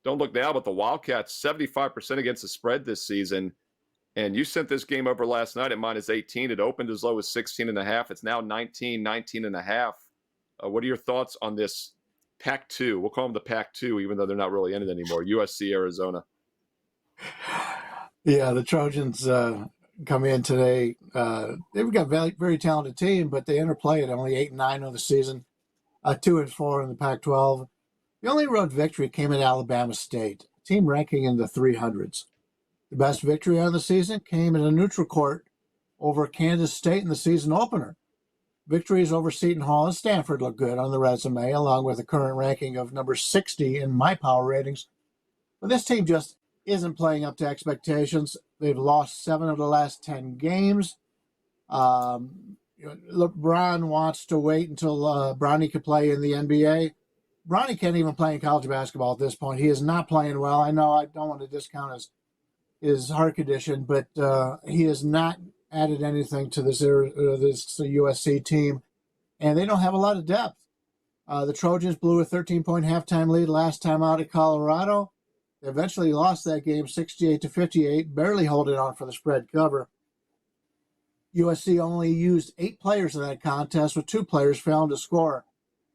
don't look now, but the Wildcats 75% against the spread this season. And you sent this game over last night at -18. It opened as low as 16.5. It's now 19.5. What are your thoughts on this Pac-2? We'll call them the Pac-2, even though they're not really in it anymore. USC, Arizona. Yeah, the Trojans come in today. They've got a very, very talented team, but they interplay at only 8-9 on the season, 2-4 in the Pac-12. The only road victory came at Alabama State, team ranking in the 300s. The best victory on the season came in a neutral court over Kansas State in the season opener. Victories over Seton Hall and Stanford look good on the resume, along with a current ranking of number 60 in my power ratings. But this team just isn't playing up to expectations. They've lost 7 of the last 10 games. LeBron wants to wait until Bronny can play in the NBA. Bronny can't even play in college basketball at this point. He is not playing well. I know I don't want to discount his heart condition, but he has not added anything to this USC team, and they don't have a lot of depth. The Trojans blew a 13-point halftime lead last time out at Colorado. They eventually lost that game 68-58, barely holding on for the spread cover. USC only used 8 players in that contest, with 2 players failing to score.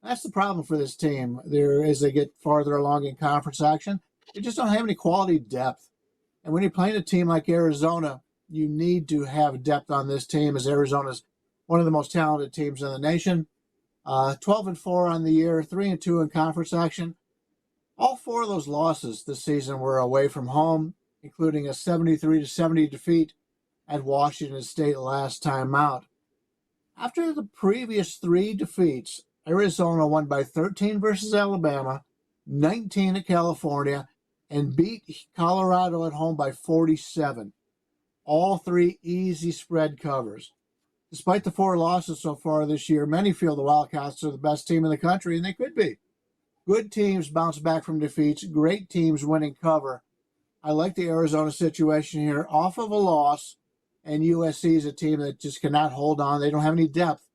That's the problem for this team. As they get farther along in conference action, they just don't have any quality depth. And when you're playing a team like Arizona, you need to have depth on this team, as Arizona's one of the most talented teams in the nation. 12-4 on the year, 3-2 in conference action. All 4 of those losses this season were away from home, including a 73-70 defeat at Washington State last time out. After the previous 3 defeats, Arizona won by 13 versus Alabama, 19 at California, and beat Colorado at home by 47. All 3 easy spread covers. Despite the 4 losses so far this year, many feel the Wildcats are the best team in the country, and they could be. Good teams bounce back from defeats, great teams winning cover. I like the Arizona situation here, off of a loss, and USC is a team that just cannot hold on. They don't have any depth.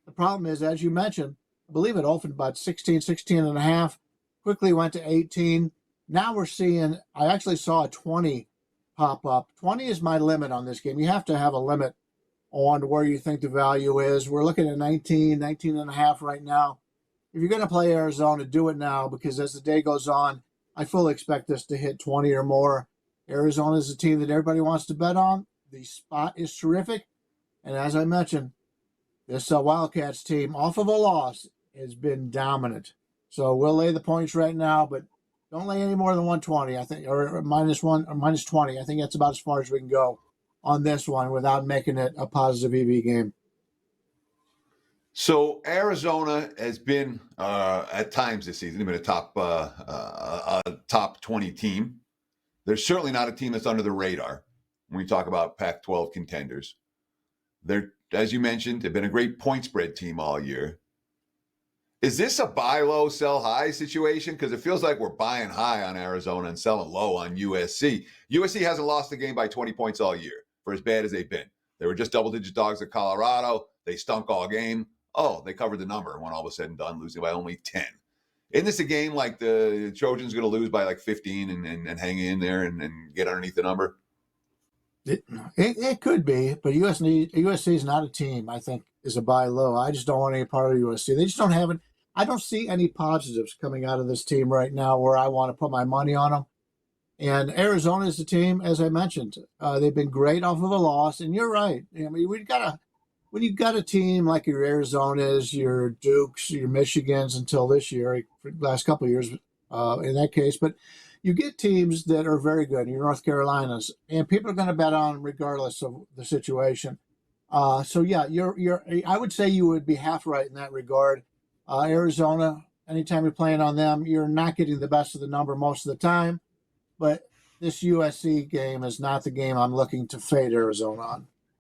The problem is, as you mentioned, I believe it opened about 16.5, quickly went to 18. Now we're seeing, I actually saw a 20 pop up. 20 is my limit on this game. You have to have a limit on where you think the value is. We're looking at 19.5 right now. If you're going to play Arizona, do it now, because as the day goes on, I fully expect this to hit 20 or more. Arizona is a team that everybody wants to bet on. The spot is terrific. And as I mentioned, this Wildcats team, off of a loss, has been dominant. So we'll lay the points right now, but don't lay any more than 120, I think, or -1 or -20. I think that's about as far as we can go on this one without making it a positive EV game. So Arizona has been at times this season, they've been a top 20 team. They're certainly not a team that's under the radar when we talk about Pac-12 contenders. They're, as you mentioned, they've been a great point spread team all year. Is this a buy low, sell high situation? Because it feels like we're buying high on Arizona and selling low on USC. USC hasn't lost the game by 20 points all year, for as bad as they've been. They were just double-digit dogs at Colorado. They stunk all game. Oh, they covered the number when all was said and done, losing by only 10. Isn't this a game like the Trojans going to lose by like 15 and hang in there and get underneath the number? It could be, but USC is not a team I think is a buy low. I just don't want any part of USC. They just don't have it. I don't see any positives coming out of this team right now where I want to put my money on them. And Arizona is the team, as I mentioned. They've been great off of a loss, and you're right. I mean, when you've got a team like your Arizonas, your Dukes, your Michigans until this year, last couple of years in that case, but you get teams that are very good, your North Carolinas, and people are going to bet on them regardless of the situation. So yeah, I would say you would be half right in that regard. Arizona, anytime you're playing on them, you're not getting the best of the number most of the time. But this USC game is not the game I'm looking to fade Arizona on.